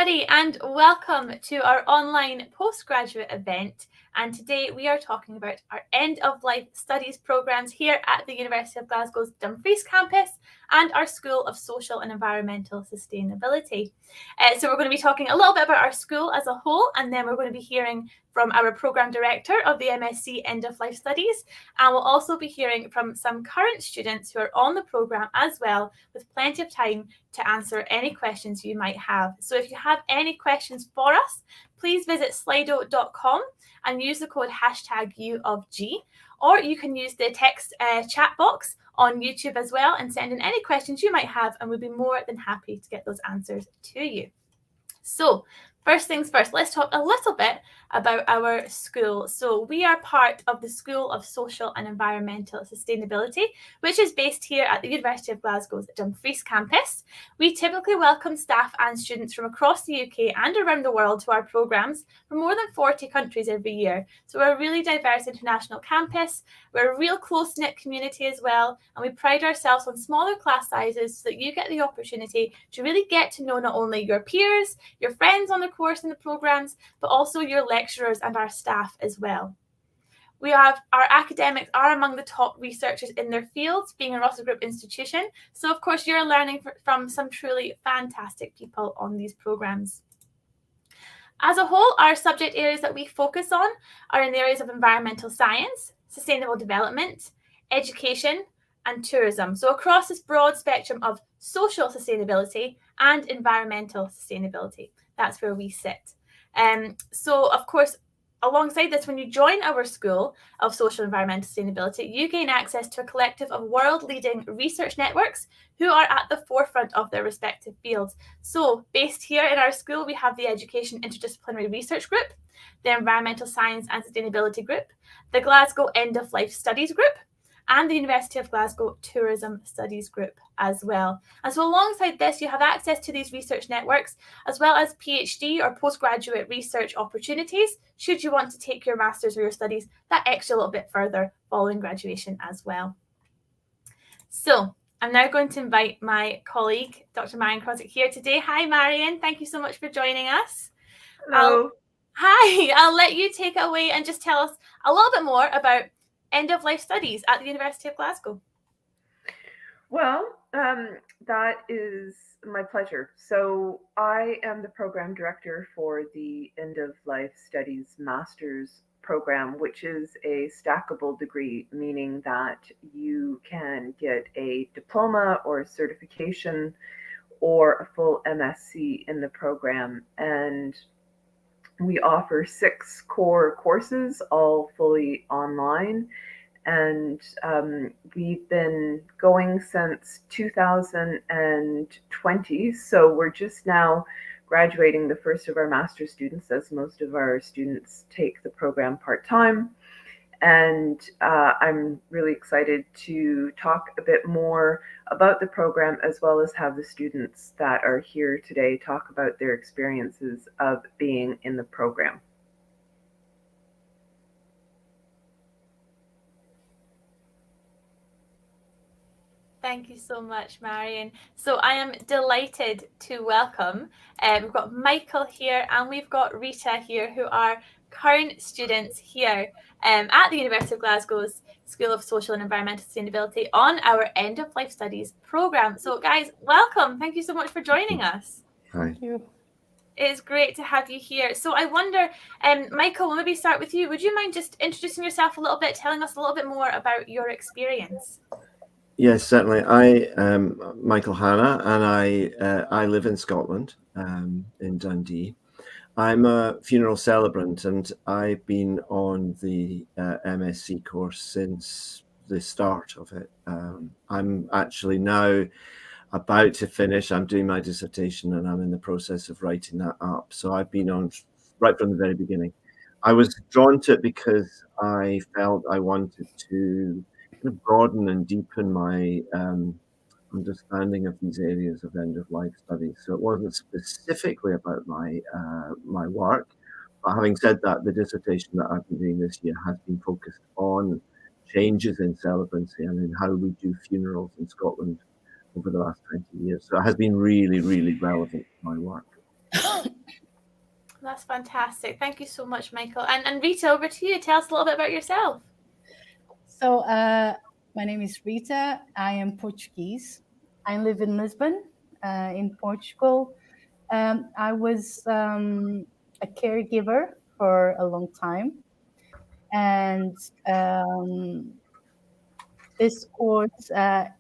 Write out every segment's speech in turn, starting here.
everybody, and welcome to our online postgraduate event. And today we are talking about our end-of-life studies programmes here at the University of Glasgow's Dumfries campus and our School of Social and Environmental Sustainability. So we're going to be talking a little bit about our school as a whole, and then we're going to be hearing from our programme director of the MSc End-of-Life Studies, and we'll also be hearing from some current students who are on the programme as well, with plenty of time to answer any questions you might have. So if you have any questions for us, please visit slido.com and use the code #UofG, or you can use the text chat box on YouTube as well and send in any questions you might have, and we'll be more than happy to get those answers to you. So first things first, let's talk a little bit about our school. So we are part of the School of Social and Environmental Sustainability, which is based here at the University of Glasgow's Dumfries campus. We typically welcome staff and students from across the UK and around the world to our programmes from more than 40 countries every year. So we're a really diverse international campus. We're a real close-knit community as well, and we pride ourselves on smaller class sizes so that you get the opportunity to really get to know not only your peers, your friends on the course and the programmes, but also your lecturers and our staff as well. We have our academics are among the top researchers in their fields, being a Russell Group institution. So of course you're learning from some truly fantastic people on these programmes. As a whole, our subject areas that we focus on are in the areas of environmental science, sustainable development, education, and tourism. So across this broad spectrum of social sustainability and environmental sustainability, that's where we sit. So of course, alongside this, when you join our School of Social and Environmental Sustainability, you gain access to a collective of world-leading research networks who are at the forefront of their respective fields. So based here in our school, we have the Education Interdisciplinary Research Group, the Environmental Science and Sustainability Group, the Glasgow End-of-Life Studies Group, and the University of Glasgow Tourism Studies Group as well. And so alongside this, you have access to these research networks, as well as PhD or postgraduate research opportunities, should you want to take your master's or your studies that extra little bit further following graduation as well. So I'm now going to invite my colleague, Dr. Marion Krozik, here today. Hi, Marion. Thank you so much for joining us. Hello. I'll let you take it away and just tell us a little bit more about end-of-life studies at the University of Glasgow. Well, that is my pleasure. So I am the program director for the End-of-Life Studies Master's program, which is a stackable degree, meaning that you can get a diploma or a certification or a full MSc in the program. And we offer 6 core courses, all fully online. And we've been going since 2020. So we're just now graduating the first of our master's students, as most of our students take the program part-time. And I'm really excited to talk a bit more about the program, as well as have the students that are here today talk about their experiences of being in the program. Thank you so much, Marion. So I am delighted to welcome, we've got Michael here and we've got Rita here, who are current students here at the University of Glasgow's School of Social and Environmental Sustainability on our End-of-Life Studies programme. So guys, welcome. Thank you so much for joining us. Hi. Thank you. It's great to have you here. So I wonder, Michael, we'll maybe start with you. Would you mind just introducing yourself a little bit, telling us a little bit more about your experience? Yes, certainly. I am Michael Hanna, and I live in Scotland, in Dundee. I'm a funeral celebrant, and I've been on the MSc course since the start of it. I'm actually now about to finish. I'm doing my dissertation, and I'm in the process of writing that up. So I've been on right from the very beginning. I was drawn to it because I felt I wanted to broaden and deepen my understanding of these areas of end-of-life studies. So it wasn't specifically about my work, but having said that, the dissertation that I've been doing this year has been focused on changes in celebrancy and in how we do funerals in Scotland over the last 20 years. So it has been really, really relevant to my work. That's fantastic. Thank you so much, Michael. And Rita, over to you. Tell us a little bit about yourself. So, my name is Rita. I am Portuguese. I live in Lisbon, in Portugal. I was a caregiver for a long time, and this course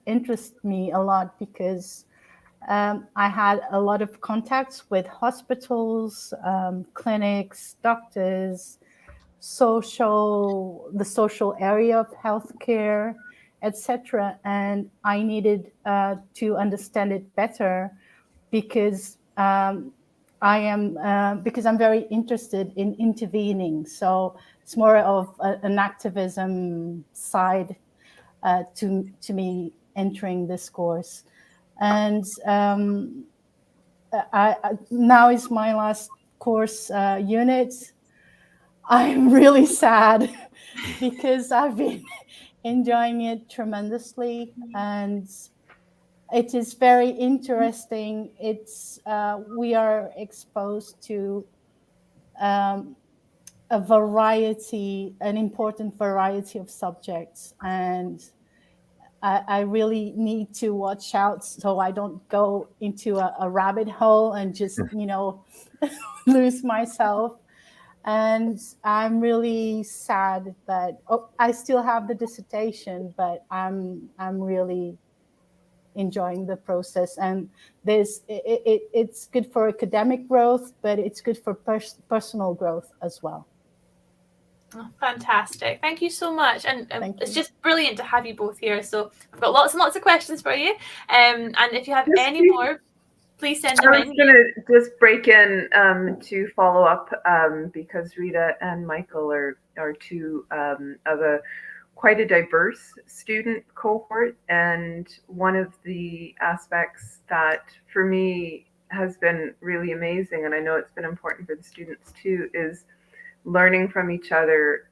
interests me a lot because I had a lot of contacts with hospitals, clinics, doctors, the social area of healthcare, etc. And I needed to understand it better because because I'm very interested in intervening. So it's more of an activism side to me entering this course. And now is my last course unit. I'm really sad because I've been enjoying it tremendously, and it is very interesting. We are exposed to an important variety of subjects, and I really need to watch out so I don't go into a rabbit hole and just, lose myself. And I'm really sad that I still have the dissertation, but I'm really enjoying the process. And it's good for academic growth, but it's good for personal growth as well. Oh, fantastic. Thank you so much. And it's just brilliant to have you both here. So I've got lots and lots of questions for you. And if you have any more, please send them in. I was going to just break in to follow up because Rita and Michael are two of quite a diverse student cohort. And one of the aspects that for me has been really amazing, and I know it's been important for the students too, is learning from each other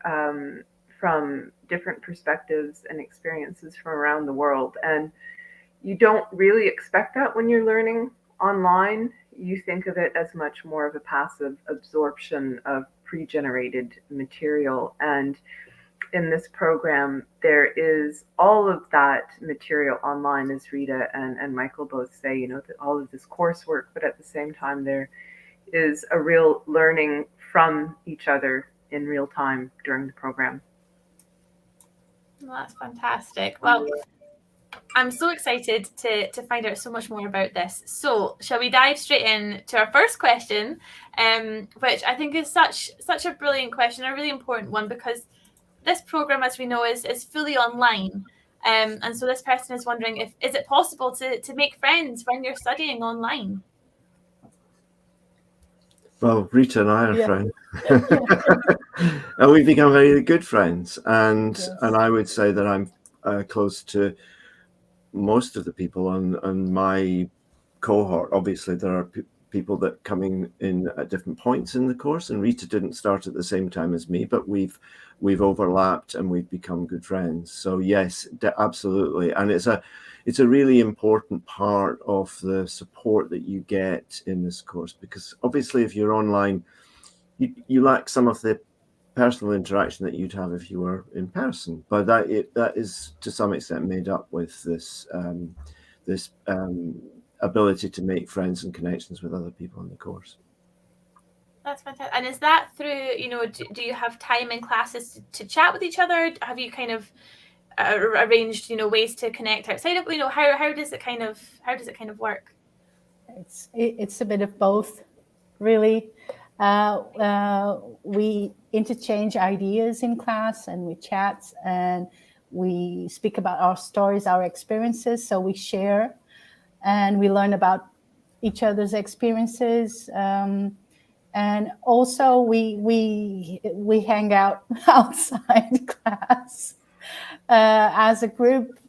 from different perspectives and experiences from around the world. And you don't really expect that when you're learning online. You think of it as much more of a passive absorption of pre-generated material. And in this program, there is all of that material online, as Rita and Michael both say, all of this coursework, but at the same time, there is a real learning from each other in real time during the program. Well, that's fantastic. Well, I'm so excited to find out so much more about this. So shall we dive straight in to our first question, which I think is such a brilliant question, a really important one, because this program, as we know, is fully online. And so this person is wondering is it possible to make friends when you're studying online? Well, Rita and I are friends. And we've become very good friends. And I would say that I'm close to most of the people on my cohort. Obviously, there are people that coming in at different points in the course, and Rita didn't start at the same time as me, but we've overlapped and we've become good friends. So yes, absolutely. And it's a really important part of the support that you get in this course, because obviously if you're online, you lack some of the personal interaction that you'd have if you were in person, but that is to some extent made up with this ability to make friends and connections with other people in the course. That's fantastic. And is that through, do you have time in classes to chat with each other? Have you kind of arranged, ways to connect outside of, how does it kind of work? It's a bit of both, really. We interchange ideas in class, and we chat, and we speak about our stories, our experiences. So we share, and we learn about each other's experiences. And also we hang out outside class as a group.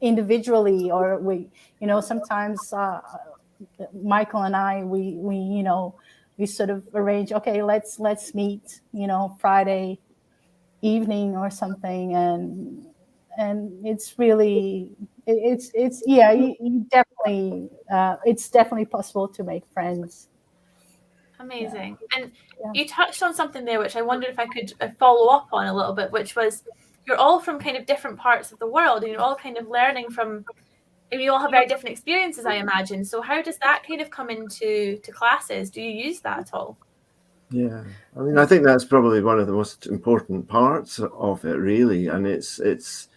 Individually, or we, sometimes Michael and I, we sort of arrange, okay, let's meet, Friday evening or something, and it's really, you definitely definitely possible to make friends. Amazing. And Yeah. you touched on something there, which I wondered if I could follow up on a little bit, which was you're all from kind of different parts of the world, and you're all kind of learning from, and you all have very different experiences, I imagine. So how does that kind of come into classes? Do you use that at all? Yeah, I mean, I think that's probably one of the most important parts of it, really, and it's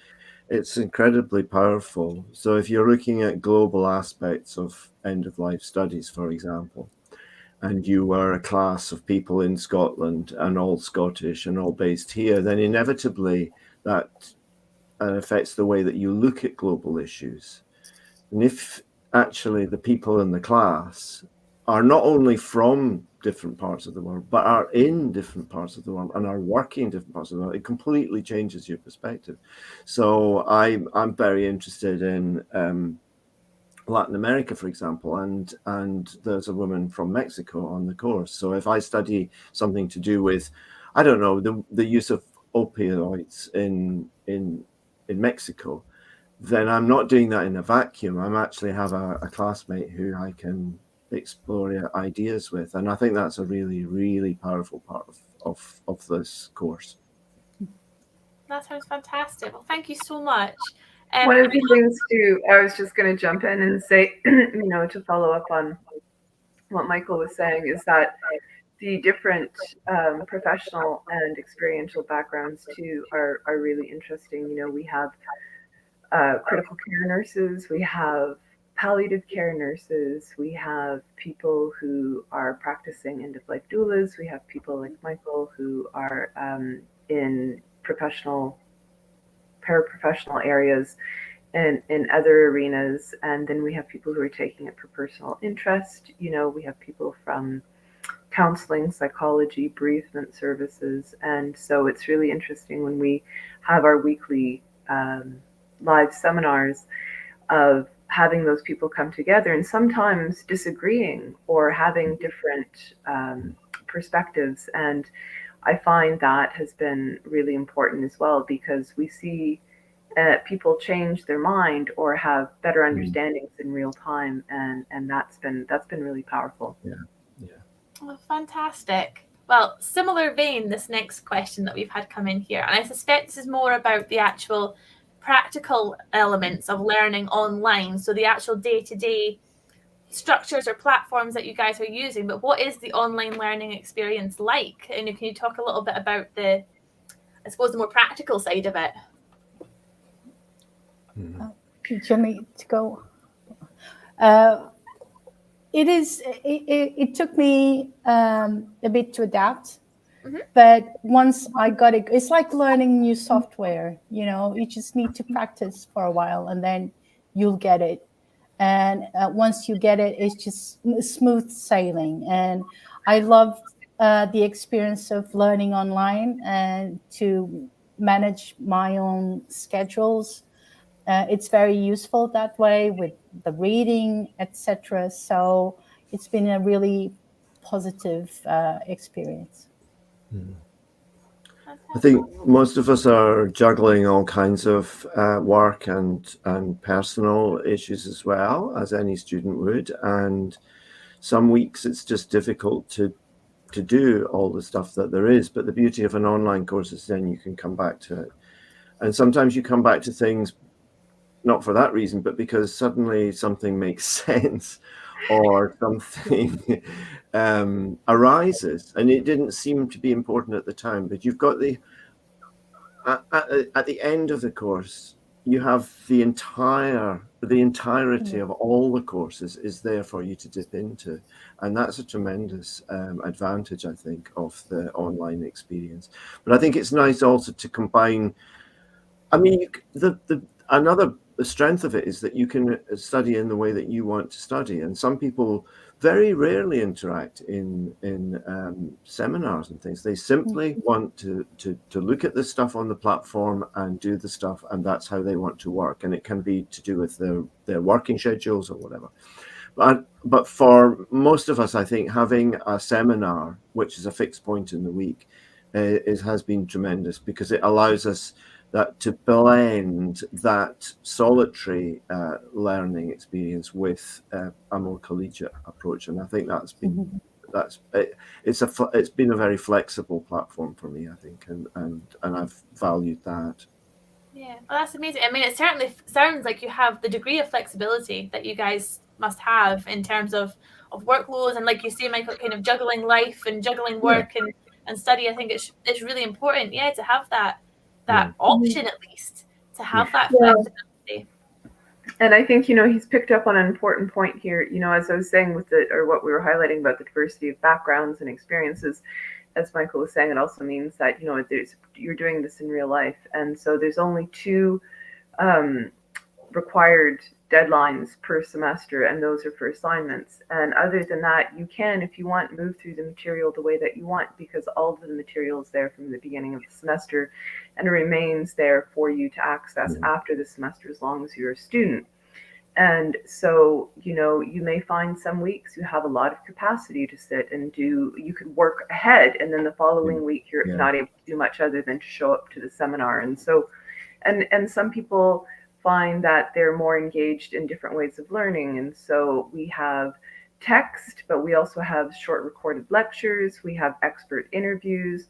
incredibly powerful. So if you're looking at global aspects of end-of-life studies, for example, and you were a class of people in Scotland and all Scottish and all based here, then inevitably that affects the way that you look at global issues. And if actually the people in the class are not only from different parts of the world, but are in different parts of the world and are working in different parts of the world, it completely changes your perspective. So I'm very interested in Latin America, for example, and there's a woman from Mexico on the course. So if I study something to do with, I don't know, the use of opioids in Mexico, then I'm not doing that in a vacuum. I'm actually have a classmate who I can explore ideas with, and I think that's a really, really powerful part of this course. That sounds fantastic. Well, thank you so much. One of the things too, I was just going to jump in and say, to follow up on what Michael was saying, is that the different professional and experiential backgrounds too are really interesting. We have critical care nurses, we have palliative care nurses, we have people who are practicing end-of-life doulas, we have people like Michael who are in paraprofessional areas and in other arenas, and then we have people who are taking it for personal interest. We have people from counseling, psychology, bereavement services, and so it's really interesting when we have our weekly live seminars of having those people come together and sometimes disagreeing or having different perspectives. And I find that has been really important as well, because we see people change their mind or have better understandings in real time, and that's been really powerful. Yeah. Well, fantastic. Well, similar vein, this next question that we've had come in here, and I suspect this is more about the actual practical elements of learning online, so the actual day-to-day structures or platforms that you guys are using. But what is the online learning experience like? And can you talk a little bit about the more practical side of it? Do you need to go? It took me a bit to adapt, but once I got it, it's like learning new software. You just need to practice for a while, and then you'll get it. And once you get it, it's just smooth sailing. And I love the experience of learning online and to manage my own schedules. It's very useful that way with the reading, etc. So it's been a really positive experience. I think most of us are juggling all kinds of work and personal issues as well, as any student would. And some weeks it's just difficult to do all the stuff that there is. But the beauty of an online course is then you can come back to it. And sometimes you come back to things not for that reason, but because suddenly something makes sense or something arises, and it didn't seem to be important at the time. But you've got at the end of the course, you have the entirety of all the courses is there for you to dip into, and that's a tremendous advantage, I think, of the online experience. But I think it's nice also to combine. I mean, another strength of it is that you can study in the way that you want to study, and some people very rarely interact in seminars and things. They simply want to look at the stuff on the platform and do the stuff, and that's how they want to work. And it can be to do with their working schedules or whatever. But for most of us, I think having a seminar, which is a fixed point in the week, has been tremendous, because it allows us that to blend that solitary learning experience with a more collegiate approach. And I think that's been it's been a very flexible platform for me, I think, and I've valued that. Yeah, well, that's amazing. I mean, it certainly sounds like you have the degree of flexibility that you guys must have in terms of workloads, and like you say, Michael, kind of juggling life and juggling work and study. I think it's really important, to have that option, at least to have that flexibility. And I think, he's picked up on an important point here, as I was saying what we were highlighting about the diversity of backgrounds and experiences. As Michael was saying, it also means that, you're doing this in real life. And so there's only 2 required deadlines per semester, and those are for assignments. And other than that, you can, if you want, move through the material the way that you want, because all of the material is there from the beginning of the semester and it remains there for you to access after the semester, as long as you're a student. And so, you may find some weeks you have a lot of capacity to sit and you could work ahead, and then the following week you're not able to do much other than to show up to the seminar. And so, and some people find that they're more engaged in different ways of learning. And so we have text, but we also have short recorded lectures, we have expert interviews,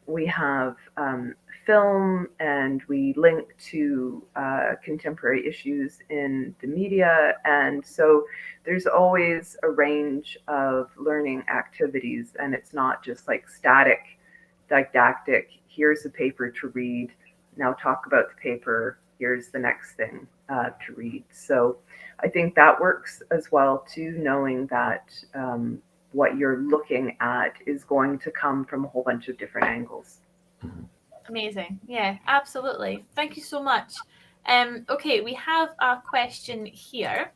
we have film, and we link to contemporary issues in the media. And so there's always a range of learning activities, and it's not just like static, didactic, here's a paper to read, now talk about the paper, here's the next thing to read. So I think that works as well too, knowing that what you're looking at is going to come from a whole bunch of different angles. Amazing. Yeah, absolutely. Thank you so much. Okay, we have a question here,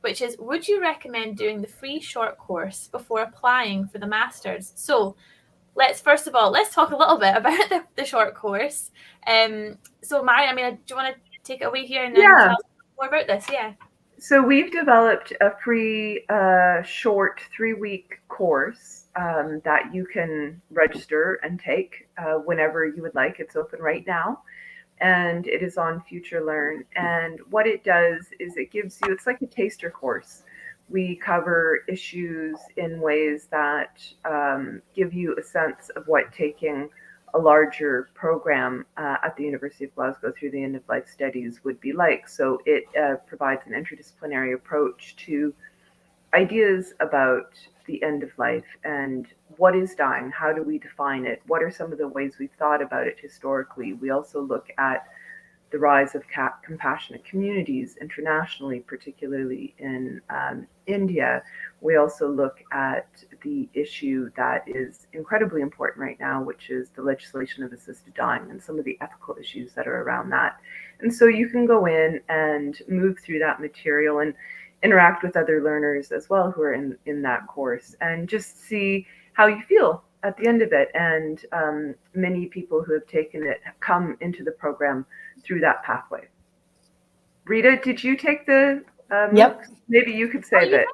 which is, would you recommend doing the free short course before applying for the master's? So let's talk a little bit about the short course. So Mari, do you want to take it away here and then tell us more about this? Yeah. So we've developed a free short 3-week course that you can register and take whenever you would like. It's open right now, and it is on FutureLearn. And what it does is it gives you, it's like a taster course. We cover issues in ways that give you a sense of what taking a larger program at the University of Glasgow through the End of Life Studies would be like. So it provides an interdisciplinary approach to ideas about the end of life and what is dying, how do we define it, what are some of the ways we've thought about it historically. We also look at the rise of compassionate communities internationally, particularly in India. We also look at the issue that is incredibly important right now, which is the legislation of assisted dying and some of the ethical issues that are around that. And so you can go in and move through that material and interact with other learners as well who are in that course, and just see how you feel at the end of it. And many people who have taken it have come into the program through that pathway. Rita, did you take the Yep. Maybe you could say that.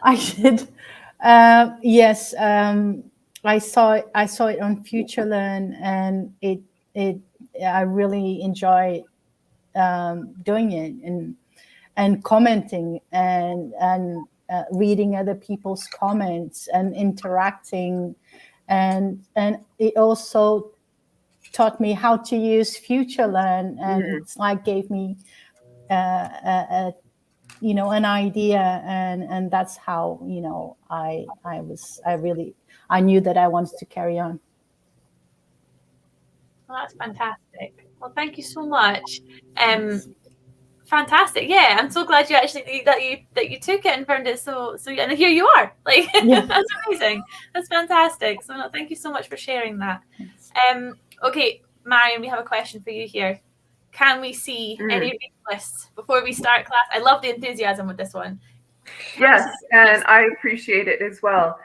I did. Yes. I saw it on FutureLearn, and I really enjoy doing it and commenting and reading other people's comments and interacting, and it also taught me how to use FutureLearn, and it's like gave me an idea, and that's how I knew that I wanted to carry on. Well, that's fantastic. Well, thank you so much. Fantastic. Yeah, I'm so glad you actually that you took it and found it so and here you are. Like that's amazing. That's fantastic. So no, thank you so much for sharing that. Okay, Marion, we have a question for you here. Can we see any reading lists before we start class? I love the enthusiasm with this one. Yes, and I appreciate it as well.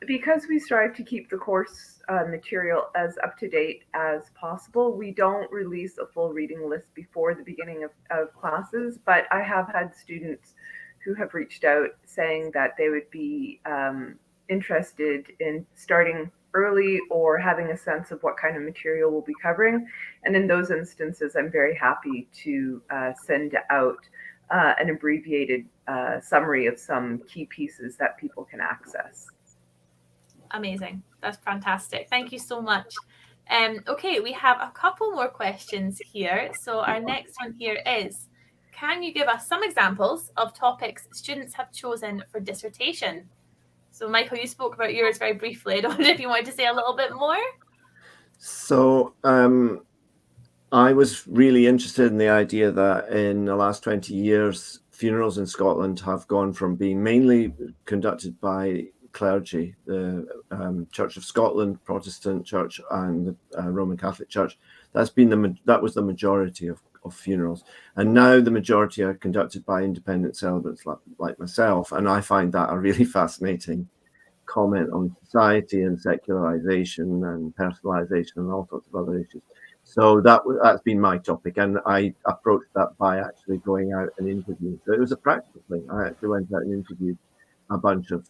Because we strive to keep the course material as up to date as possible, we don't release a full reading list before the beginning of classes, but I have had students who have reached out saying that they would be interested in starting early or having a sense of what kind of material we'll be covering. And in those instances, I'm very happy to send out an abbreviated summary of some key pieces that people can access. Amazing. That's fantastic. Thank you so much. Okay, we have a couple more questions here. So our next one here is, can you give us some examples of topics students have chosen for dissertation? So Michael, you spoke about yours very briefly. I don't know if you wanted to say a little bit more. So I was really interested in the idea that in the last 20 years, funerals in Scotland have gone from being mainly conducted by clergy, the Church of Scotland, Protestant Church, and the Roman Catholic Church. That was the majority of funerals, and now the majority are conducted by independent celebrants like myself, and I find that a really fascinating comment on society and secularization and personalization and all sorts of other issues. So that's been my topic, and I approached that by actually going out and interviewing. So it was a practical thing. I actually went out and interviewed a bunch of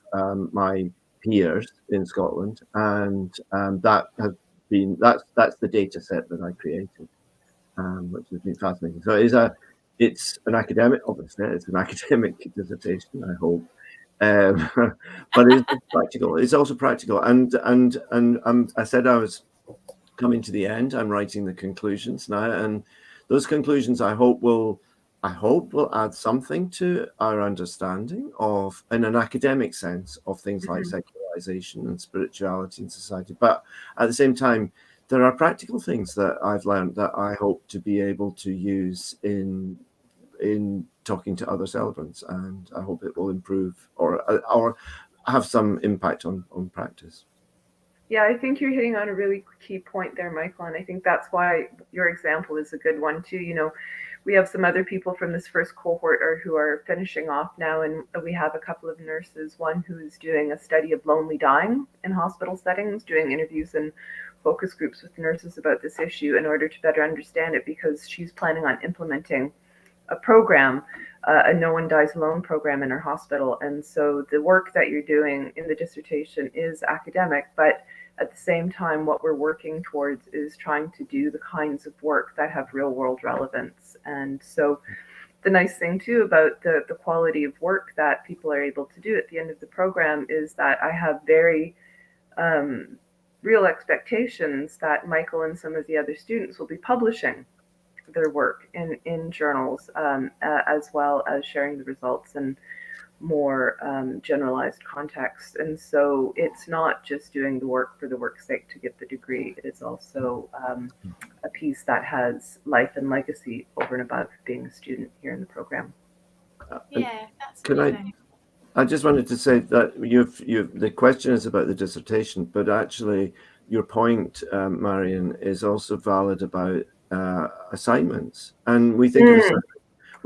my peers in Scotland, and that has been that's the data set that I created, which has been fascinating. So it's an academic, obviously, it's an academic dissertation, I hope. But it's practical. It's also practical, and I said I was coming to the end. I'm writing the conclusions now, and those conclusions I hope will add something to our understanding of, in an academic sense, of things like secularization and spirituality in society. But at the same time, there are practical things that I've learned that I hope to be able to use in talking to other celebrants, and I hope it will improve or have some impact on practice. Yeah, I think you're hitting on a really key point there, Michael, and I think that's why your example is a good one too. You know, we have some other people from this first cohort who are finishing off now, and we have a couple of nurses, one who is doing a study of lonely dying in hospital settings, doing interviews and focus groups with nurses about this issue in order to better understand it, because she's planning on implementing a program, a No One Dies Alone program in her hospital. And so the work that you're doing in the dissertation is academic, but at the same time, what we're working towards is trying to do the kinds of work that have real world relevance. And so the nice thing too about the quality of work that people are able to do at the end of the program is that I have very real expectations that Michael and some of the other students will be publishing their work in journals, as well as sharing the results in more generalized context. And so it's not just doing the work for the work's sake to get the degree. It is also a piece that has life and legacy over and above being a student here in the program. Yeah, that's amazing. I just wanted to say that the question is about the dissertation, but actually your point, Marion, is also valid about assignments. And we think of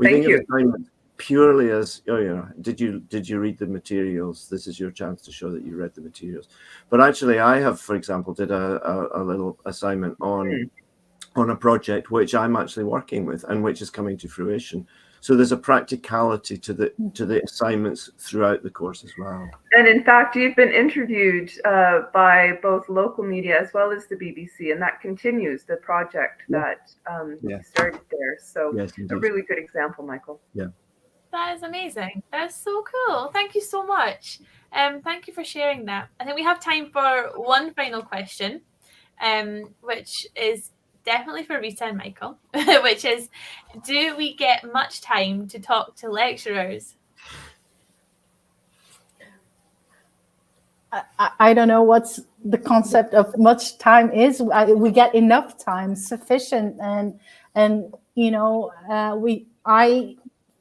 assignments purely as, did you read the materials? This is your chance to show that you read the materials. But actually, I have, for example, did a little assignment on a project which I'm actually working with and which is coming to fruition. So there's a practicality to the assignments throughout the course as well. And in fact, you've been interviewed by both local media as well as the BBC, and that continues the project that you started there. So a really good example, Michael. Yeah. That is amazing. That's so cool. Thank you so much. Thank you for sharing that. I think we have time for one final question, which is definitely for Rita and Michael, which is, do we get much time to talk to lecturers? I don't know what's the concept of much time is. We get enough time, sufficient, and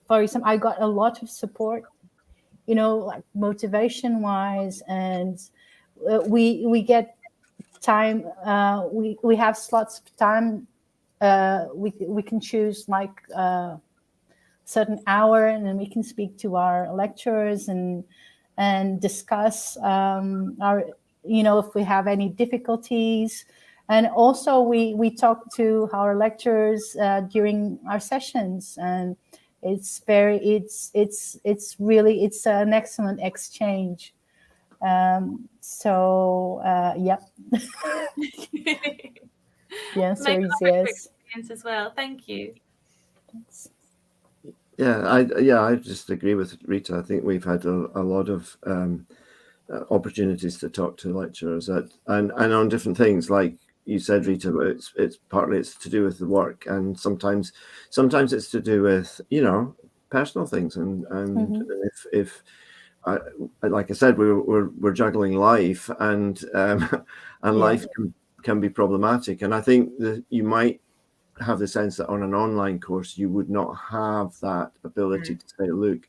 for example, I got a lot of support, like motivation wise, and we get time. We have slots of time. We can choose like a certain hour, and then we can speak to our lecturers and discuss our, if we have any difficulties. And also we talk to our lecturers during our sessions, and it's an excellent exchange. Yep. The answer is yes. As well. Thank you. Thanks. I just agree with Rita. I think we've had a lot of opportunities to talk to lecturers and on different things, like you said, Rita. It's partly to do with the work, and sometimes it's to do with personal things, and if like I said, we're juggling life, and life can be problematic, and I think that you might have the sense that on an online course you would not have that ability to say, look,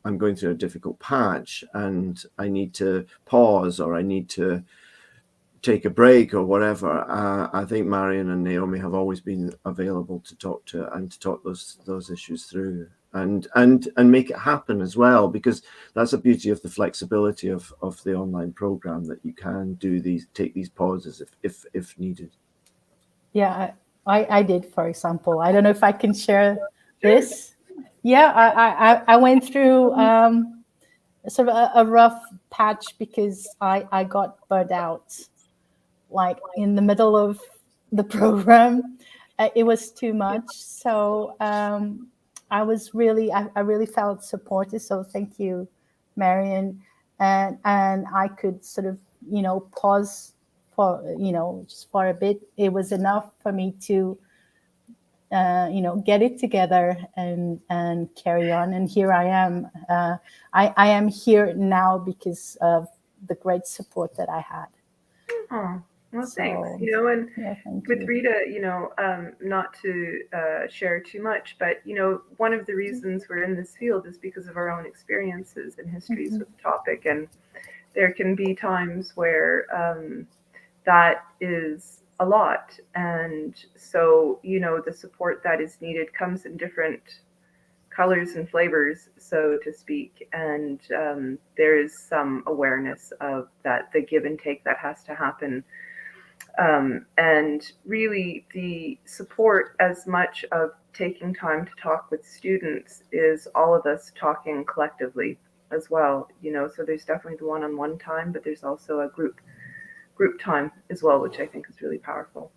I'm going through a difficult patch and I need to pause, or I need to take a break, or whatever. I think Marion and Naomi have always been available to talk to and to talk those issues through and make it happen as well, because that's the beauty of the flexibility of the online program, that you can take these pauses if needed. Yeah, I did, for example. I don't know if I can share this. Yeah, I went through sort of a rough patch because I got burnt out, like in the middle of the program. It was too much. So I really felt supported. So thank you, Marion. And I could sort of, pause for, just for a bit. It was enough for me to, get it together and carry on. And here I am. I am here now because of the great support that I had. Oh, well, thanks. And with Rita, not to share too much, but one of the reasons we're in this field is because of our own experiences and histories with the topic, and there can be times where that is a lot, and so the support that is needed comes in different colors and flavors, so to speak, and there is some awareness of that, the give and take that has to happen, and really the support, as much of taking time to talk with students, is all of us talking collectively as well. So there's definitely the one-on-one time, but there's also a group time as well, which I think is really powerful.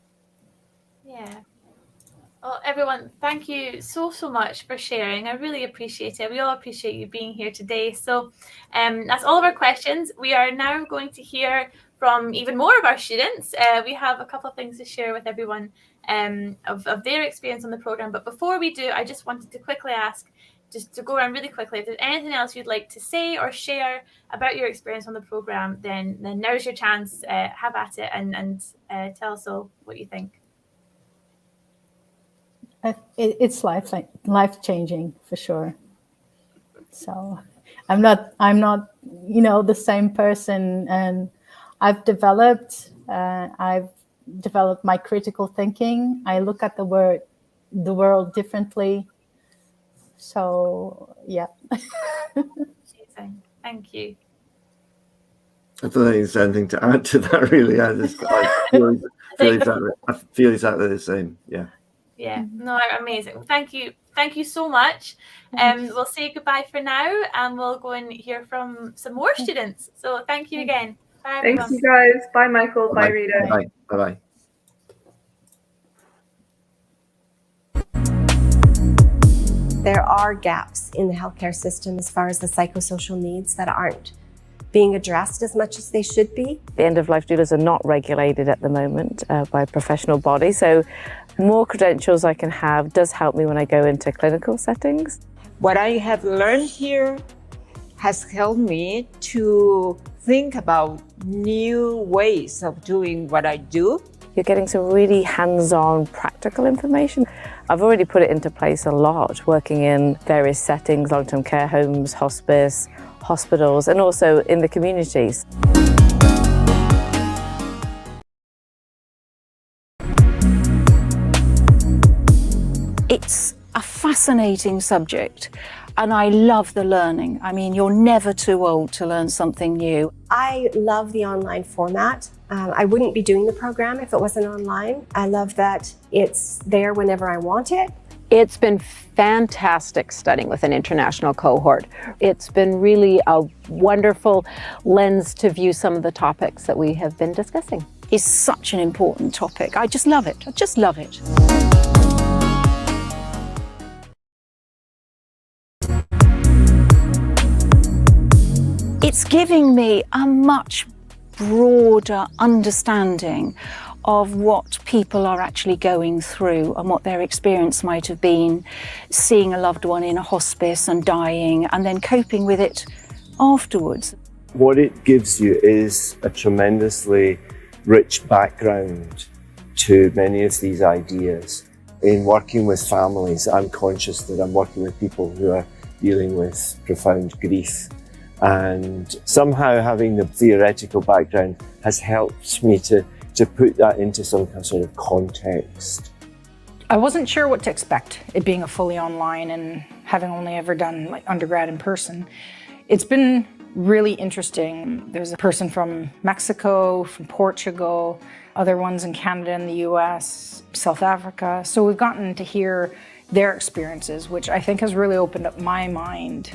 Yeah. Well, everyone, thank you so much for sharing. I really appreciate it. We all appreciate you being here today. So that's all of our questions. We are now going to hear from even more of our students. We have a couple of things to share with everyone of their experience on the program. But before we do, I just wanted to quickly ask, just to go around really quickly, if there's anything else you'd like to say or share about your experience on the program, then now's your chance. Have at it and tell us all what you think. It's life changing for sure. So I'm not the same person, and I've developed my critical thinking. I look at the world differently. So yeah. Amazing. Thank you. I don't think there's anything to add to that, really. I feel exactly the same. Yeah. Yeah, no, amazing. Thank you so much. We'll say goodbye for now, and we'll go and hear from some more students. So thank you again. Bye, everyone. Thanks, you guys. Bye, Michael. Bye, Rita. Bye. Bye. There are gaps in the healthcare system as far as the psychosocial needs that aren't being addressed as much as they should be. The end-of-life doulas are not regulated at the moment by a professional body, so more credentials I can have does help me when I go into clinical settings. What I have learned here has helped me to think about new ways of doing what I do. You're getting some really hands-on practical information. I've already put it into place a lot, working in various settings, long-term care homes, hospice, hospitals, and also in the communities. It's a fascinating subject, and I love the learning. I mean, you're never too old to learn something new. I love the online format. I wouldn't be doing the program if it wasn't online. I love that it's there whenever I want it. It's been fantastic studying with an international cohort. It's been really a wonderful lens to view some of the topics that we have been discussing. It's such an important topic. I just love it. I just love it. It's giving me a much broader understanding of what people are actually going through and what their experience might have been, seeing a loved one in a hospice and dying, and then coping with it afterwards. What it gives you is a tremendously rich background to many of these ideas. In working with families, I'm conscious that I'm working with people who are dealing with profound grief. And somehow having the theoretical background has helped me to put that into some sort of context. I wasn't sure what to expect, it being a fully online and having only ever done like undergrad in person. It's been really interesting. There's a person from Mexico, from Portugal, other ones in Canada and the US, South Africa. So we've gotten to hear their experiences, which I think has really opened up my mind.